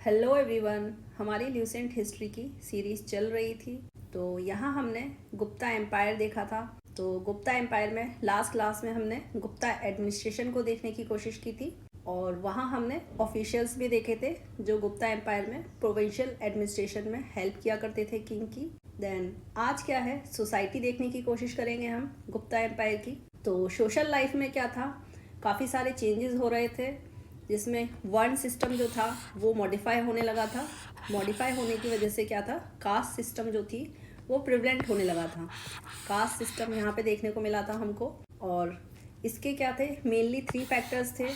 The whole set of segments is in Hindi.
Hello everyone. हमारी ल्यूसेंट हिस्ट्री की सीरीज़ चल रही थी, तो यहाँ हमने गुप्ता एम्पायर देखा था। तो गुप्ता एम्पायर में लास्ट क्लास में हमने गुप्ता एडमिनिस्ट्रेशन को देखने की कोशिश की थी और वहाँ हमने ऑफिशियल्स भी देखे थे जो गुप्ता एम्पायर में प्रोविंशियल एडमिनिस्ट्रेशन में हेल्प किया करते थे किंग की। देन आज क्या है, सोसाइटी देखने की कोशिश करेंगे हम गुप्ता एम्पायर की। तो सोशल लाइफ में क्या था, काफ़ी सारे चेंजेस हो रहे थे, जिसमें वर्ण सिस्टम जो था वो मॉडिफाई होने लगा था। मॉडिफाई होने की वजह से क्या था, कास्ट सिस्टम जो थी वो प्रिवलेंट होने लगा था। कास्ट सिस्टम यहाँ पे देखने को मिला था हमको, और इसके क्या थे, मेनली 3 फैक्टर्स थे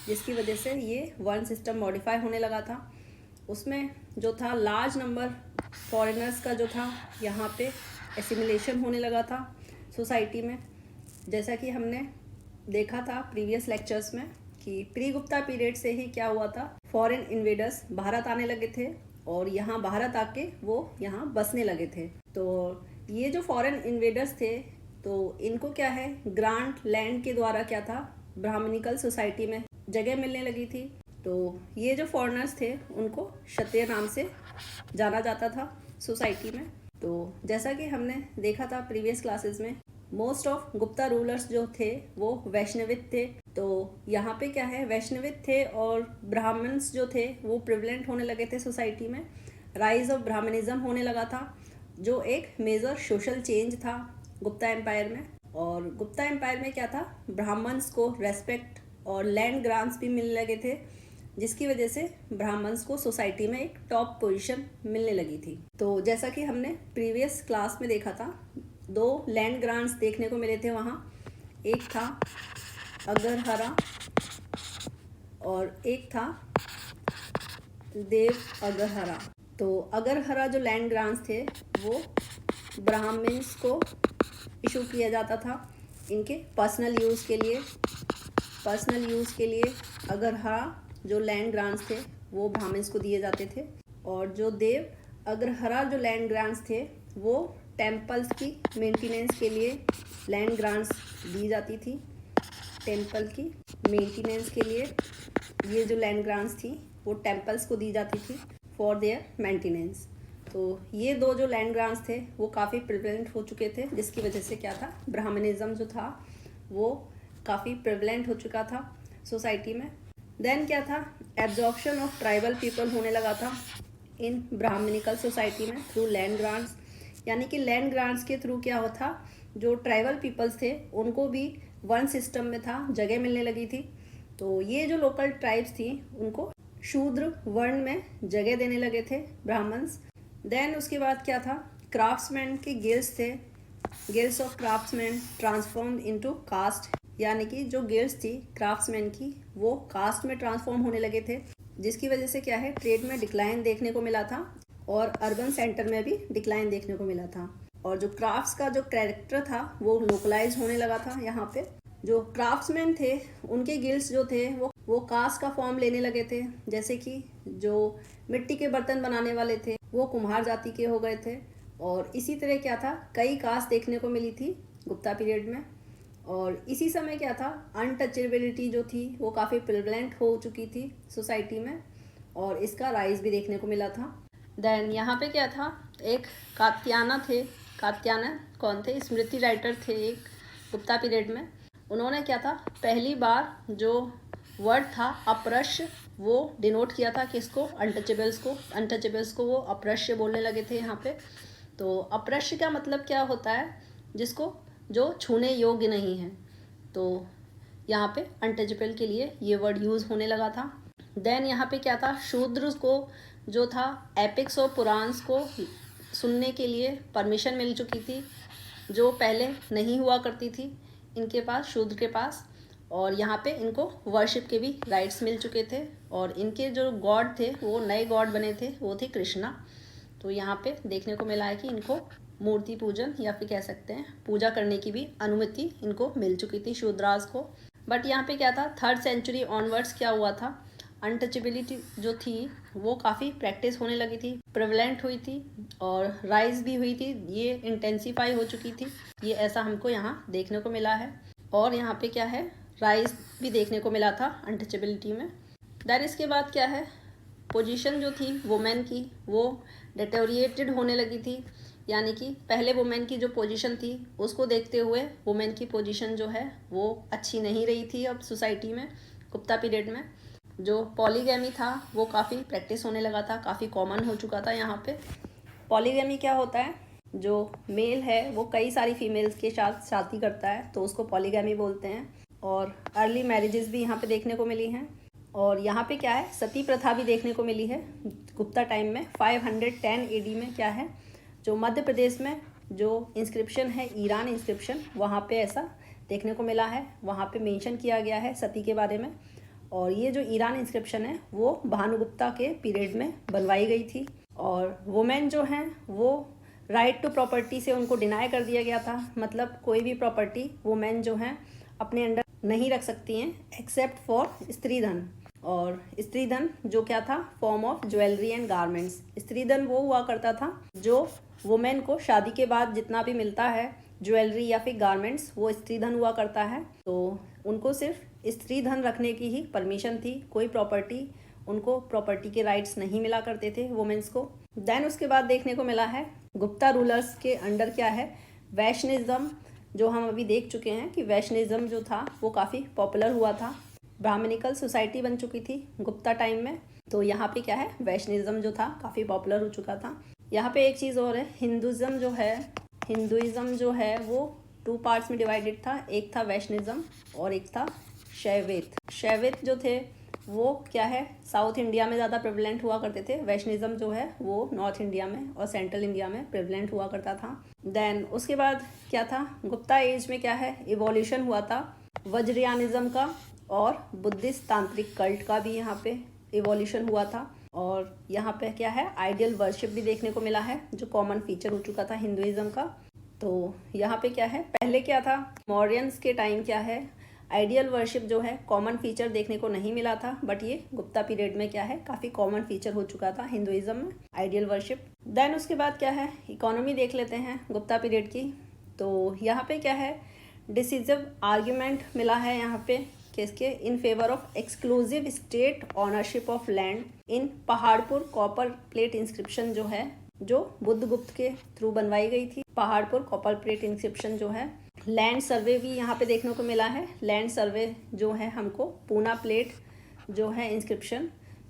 जिसकी वजह से ये वर्ण सिस्टम मॉडिफाई होने लगा था। उसमें जो था, लार्ज नंबर फॉरेनर्स का जो था यहाँ पे एसिमिलेशन होने लगा था सोसाइटी में। जैसा कि हमने देखा था प्रीवियस लेक्चर्स में कि प्री गुप्ता पीरियड से ही क्या हुआ था, फॉरेन इन्वेडर्स भारत आने लगे थे और यहाँ भारत आके वो यहाँ बसने लगे थे। तो ये जो फॉरेन इन्वेडर्स थे, तो इनको क्या है, ग्रांट लैंड के द्वारा क्या था, ब्राह्मणिकल सोसाइटी में जगह मिलने लगी थी। तो ये जो फॉरेनर्स थे उनको क्षत्रिय नाम से जाना जाता था सोसाइटी में। तो जैसा कि हमने देखा था प्रीवियस क्लासेस में, मोस्ट ऑफ गुप्ता रूलर्स जो थे वो वैष्णवित थे। तो यहाँ पे क्या है, वैष्णवित थे और ब्राह्मण्स जो थे वो प्रिवलेंट होने लगे थे सोसाइटी में। राइज ऑफ ब्राह्मणिज्म होने लगा था, जो एक मेजर सोशल चेंज था गुप्ता एम्पायर में। और गुप्ता एम्पायर में क्या था, ब्राह्मण्स को रेस्पेक्ट और लैंड ग्रांट्स भी मिलने लगे थे, जिसकी वजह से ब्राह्मण्स को सोसाइटी में एक टॉप पोजीशन मिलने लगी थी। तो जैसा कि हमने प्रीवियस क्लास में देखा था, 2 लैंड ग्रांट्स देखने को मिले थे वहाँ। एक था अगरहरा और एक था देव अगरहरा। तो अगरहरा जो लैंड ग्रांट्स थे वो ब्राह्मण्स को इशू किया जाता था इनके पर्सनल यूज़ के लिए। पर्सनल यूज़ के लिए अगरहरा जो लैंड ग्रांट्स थे वो ब्राह्मण्स को दिए जाते थे। और जो देव अगरहरा जो लैंड ग्रांट्स थे वो टेम्पल्स की मेंटेनेंस के लिए लैंड ग्रांट्स दी जाती थी। टेम्पल की मेंटेनेंस के लिए ये जो लैंड ग्रांट्स थी वो टेम्पल्स को दी जाती थी फॉर देयर मेंटेनेंस। तो ये 2 जो लैंड ग्रांट्स थे वो काफ़ी प्रिवलेंट हो चुके थे, जिसकी वजह से क्या था, ब्राह्मणिज्म जो था वो काफ़ी प्रिवलेंट हो चुका था सोसाइटी में। देन क्या था, एब्जॉर्प्शन ऑफ ट्राइबल पीपल होने लगा था इन ब्राह्मणिकल सोसाइटी में थ्रू लैंड ग्रांट्स। यानी कि लैंड ग्रांट्स के थ्रू क्या होता, जो ट्राइबल पीपल्स थे उनको भी वन सिस्टम में था जगह मिलने लगी थी। तो ये जो लोकल ट्राइब्स थी उनको शूद्र वर्ण में जगह देने लगे थे ब्राह्मण्स। देन उसके बाद क्या था, क्राफ्ट्समैन के गिल्ड्स थे, guilds of craftsman transform into caste. यानी कि जो गिल्ड्स थी क्राफ्ट्समैन की वो कास्ट में ट्रांसफॉर्म होने लगे थे, जिसकी वजह से क्या है, ट्रेड में डिक्लाइन देखने को मिला था और अर्बन सेंटर में भी डिक्लाइन देखने को मिला था। और जो क्राफ्ट्स का जो कैरेक्टर था वो लोकलाइज होने लगा था। यहाँ पे जो क्राफ्ट्समैन थे उनके गिल्ड्स जो थे वो कास्ट का फॉर्म लेने लगे थे। जैसे कि जो मिट्टी के बर्तन बनाने वाले थे वो कुम्हार जाति के हो गए थे। और इसी तरह क्या था, कई कास्ट देखने को मिली थी गुप्ता पीरियड में। और इसी समय क्या था, अनटचेबिलिटी जो थी वो काफ़ी प्रिवलेंट हो चुकी थी सोसाइटी में और इसका राइज भी देखने को मिला था। देन यहाँ पे क्या था, एक कात्यायन थे। कात्यायन कौन थे, स्मृति राइटर थे एक गुप्ता पीरियड में। उन्होंने क्या था, पहली बार जो वर्ड था अप्रश्य वो डिनोट किया था किसको, अनटचेबल्स को वो अप्रश्य बोलने लगे थे यहाँ पे। तो अप्रश्य का मतलब क्या होता है, जिसको जो छूने योग्य नहीं है। तो यहाँ पे अनटचेबल के लिए ये वर्ड यूज़ होने लगा था। देन यहाँ पे क्या था, शूद्र को जो था एपिक्स और पुराण्स को सुनने के लिए परमिशन मिल चुकी थी, जो पहले नहीं हुआ करती थी इनके पास, शूद्र के पास। और यहाँ पे इनको वर्शिप के भी राइट्स मिल चुके थे और इनके जो गॉड थे वो नए गॉड बने थे, वो थे कृष्णा। तो यहाँ पे देखने को मिला है कि इनको मूर्ति पूजन या फिर कह सकते हैं पूजा करने की भी अनुमति इनको मिल चुकी थी शूद्रास को। बट यहाँ पे क्या था, 3rd सेंचुरी ऑनवर्ड्स क्या हुआ था, अनटचेबिलिटी जो थी वो काफ़ी प्रैक्टिस होने लगी थी, प्रिवलेंट हुई थी और राइज भी हुई थी, ये इंटेंसीफाई हो चुकी थी। ये ऐसा हमको यहाँ देखने को मिला है। और यहाँ पे क्या है, राइज भी देखने को मिला था अनटचेबिलिटी में। देन इसके बाद क्या है, पोजीशन जो थी वुमेन की वो डिटोरिएटेड होने लगी थी, यानी कि पहले वुमेन की जो पोजीशन थी उसको देखते हुए वुमेन की पोजीशन जो है वो अच्छी नहीं रही थी अब सोसाइटी में गुप्ता पीरियड में। जो पॉलीगैमी था वो काफ़ी प्रैक्टिस होने लगा था, काफ़ी कॉमन हो चुका था यहाँ पे। पॉलीगैमी क्या होता है, जो मेल है वो कई सारी फीमेल्स के साथ शादी करता है तो उसको पॉलीगैमी बोलते हैं। और अर्ली मैरिजेस भी यहाँ पे देखने को मिली हैं। और यहाँ पे क्या है, सती प्रथा भी देखने को मिली है गुप्ता टाइम में। 510 AD में क्या है, जो मध्य प्रदेश में जो इंस्क्रिप्शन है ईरान इंस्क्रिप्शन, वहाँ पे ऐसा देखने को मिला है। वहाँ पे मेंशन किया गया है सती के बारे में। और ये जो ईरान इंस्क्रिप्शन है वो भानुगुप्ता के पीरियड में बनवाई गई थी। और वुमेन जो हैं वो राइट टू प्रॉपर्टी से उनको डिनाई कर दिया गया था, मतलब कोई भी प्रॉपर्टी वुमेन जो हैं अपने अंडर नहीं रख सकती हैं एक्सेप्ट फॉर स्त्री धन। और स्त्री धन जो क्या था, form of jewellery and garments. स्त्री धन वो हुआ करता था जो वुमेन को शादी के बाद जितना भी मिलता है ज्वेलरी या फिर गारमेंट्स, वो स्त्री धन हुआ करता है। तो उनको सिर्फ स्त्री धन रखने की ही परमिशन थी, कोई प्रॉपर्टी, उनको प्रॉपर्टी के राइट्स नहीं मिला करते थे वुमेन्स को। देन उसके बाद देखने को मिला है गुप्ता रूलर्स के अंडर क्या है, वैष्णिज्म, जो हम अभी देख चुके हैं कि वैष्णिज्म जो था वो काफ़ी पॉपुलर हुआ था। ब्राह्मणिकल सोसाइटी बन चुकी थी गुप्ता टाइम में, तो यहाँ पे क्या है, वैष्णिज्म जो था काफ़ी पॉपुलर हो चुका था। यहाँ पे एक चीज़ और है, हिंदुइज्म जो है वो 2 पार्ट्स में डिवाइडेड था। एक था वैष्णिज्म और एक था शैवेत। शैवेत जो थे वो क्या है, साउथ इंडिया में ज़्यादा प्रेवलेंट हुआ करते थे। वैष्णिज्म जो है वो नॉर्थ इंडिया में और सेंट्रल इंडिया में प्रेवलेंट हुआ करता था। देन उसके बाद क्या था, गुप्ता एज में क्या है, इवोल्यूशन हुआ था वज्रयानिज्म का, और बुद्धिस्ट तांत्रिक कल्ट का भी यहाँ पे इवोल्यूशन हुआ था। और यहाँ पे क्या है, आइडियल वर्शिप भी देखने को मिला है, जो कॉमन फीचर हो चुका था हिंदुइज्म का। तो यहाँ पे क्या है, पहले क्या था, मौर्यंस के टाइम क्या है, आइडियल वर्शिप जो है कॉमन फीचर देखने को नहीं मिला था, बट ये गुप्ता पीरियड में क्या है, काफ़ी कॉमन फीचर हो चुका था हिंदुइज्म में, आइडियल वर्शिप। देन उसके बाद क्या है, इकोनॉमी देख लेते हैं गुप्ता पीरियड की। तो यहाँ पे क्या है, डिसिसिव आर्ग्यूमेंट मिला है यहाँ पे किसके, in favour of exclusive state ownership of land in Paharpur copper plate inscription जो है, जो बुद्धगुप्त के थ्रू बनवाई गई थी। पहाड़पुर कॉपर प्लेट इंस्क्रिप्शन जो है, लैंड सर्वे भी यहाँ पे देखने को मिला है। लैंड सर्वे जो है हमको पूना प्लेट जो है इंस्क्रिप्शन,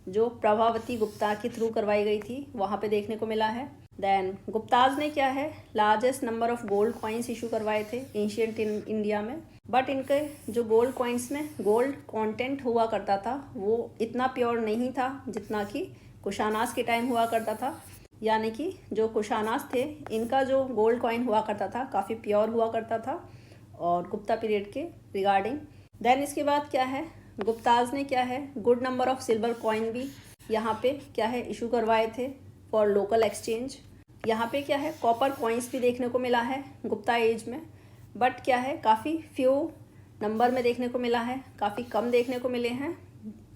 जो प्रभावती गुप्ता के थ्रू करवाई गई थी, वहाँ पे देखने को मिला है। देन गुप्ताज ने क्या है, largest number of gold coins issue करवाए थे एंशियंट इंडिया में, बट इनके जो गोल्ड कॉइन्स में गोल्ड कंटेंट हुआ करता था वो इतना प्योर नहीं था जितना कि कुशानास के टाइम हुआ करता था। यानी कि जो कुशानास थे इनका जो गोल्ड कॉइन हुआ करता था काफ़ी प्योर हुआ करता था और गुप्ता पीरियड के रिगार्डिंग। देन इसके बाद क्या है, गुप्ताज ने क्या है, good number of silver coin भी यहाँ पे क्या है इशू करवाए थे फॉर लोकल एक्सचेंज। यहाँ पे क्या है, कॉपर कॉइन्स भी देखने को मिला है गुप्ता एज में, बट क्या है, काफ़ी फ्यू नंबर में देखने को मिला है, काफ़ी कम देखने को मिले हैं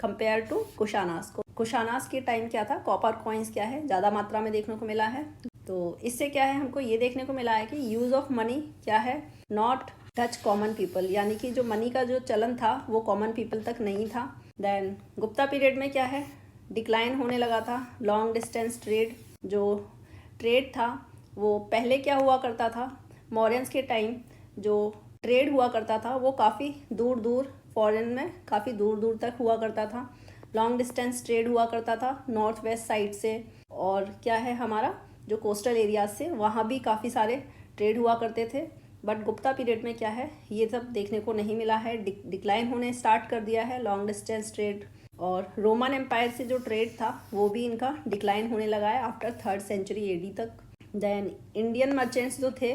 कंपेयर टू कुशानास को। कुशानास के टाइम क्या था, कॉपर कॉइन्स क्या है ज़्यादा मात्रा में देखने को मिला है। तो इससे क्या है, हमको ये देखने को मिला है कि यूज़ ऑफ मनी क्या है, नॉट टच कॉमन पीपल, यानी कि जो मनी का जो चलन था वो कॉमन पीपल तक नहीं था। देन गुप्ता पीरियड में क्या है, डिक्लाइन होने लगा था लॉन्ग डिस्टेंस ट्रेड। जो ट्रेड था वो पहले क्या हुआ करता था, मौर्यंस के टाइम जो ट्रेड हुआ करता था वो काफ़ी दूर दूर फॉरेन में काफ़ी दूर दूर तक हुआ करता था। लॉन्ग डिस्टेंस ट्रेड हुआ करता था नॉर्थ वेस्ट साइड से, और क्या है हमारा जो कोस्टल एरियाज से वहाँ भी काफ़ी सारे ट्रेड हुआ करते थे। बट गुप्ता पीरियड में क्या है, ये सब देखने को नहीं मिला है, डिक्लाइन होने स्टार्ट कर दिया है लॉन्ग डिस्टेंस ट्रेड। और रोमन एम्पायर से जो ट्रेड था वो भी इनका डिक्लाइन होने लगा है आफ्टर 3rd सेंचुरी AD तक। देन इंडियन मर्चेंट्स जो थे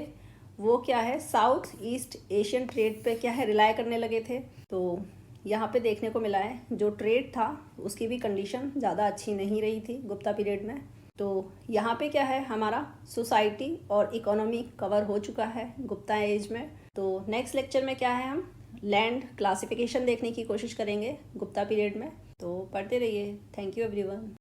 वो क्या है, साउथ ईस्ट एशियन ट्रेड पे क्या है रिलाय करने लगे थे। तो यहाँ पे देखने को मिला है जो ट्रेड था उसकी भी कंडीशन ज़्यादा अच्छी नहीं रही थी गुप्ता पीरियड में। तो यहाँ पे क्या है, हमारा सोसाइटी और इकोनॉमी कवर हो चुका है गुप्ता एज में। तो नेक्स्ट लेक्चर में क्या है, हम लैंड क्लासिफिकेशन देखने की कोशिश करेंगे गुप्ता पीरियड में। तो पढ़ते रहिए। Thank you everyone.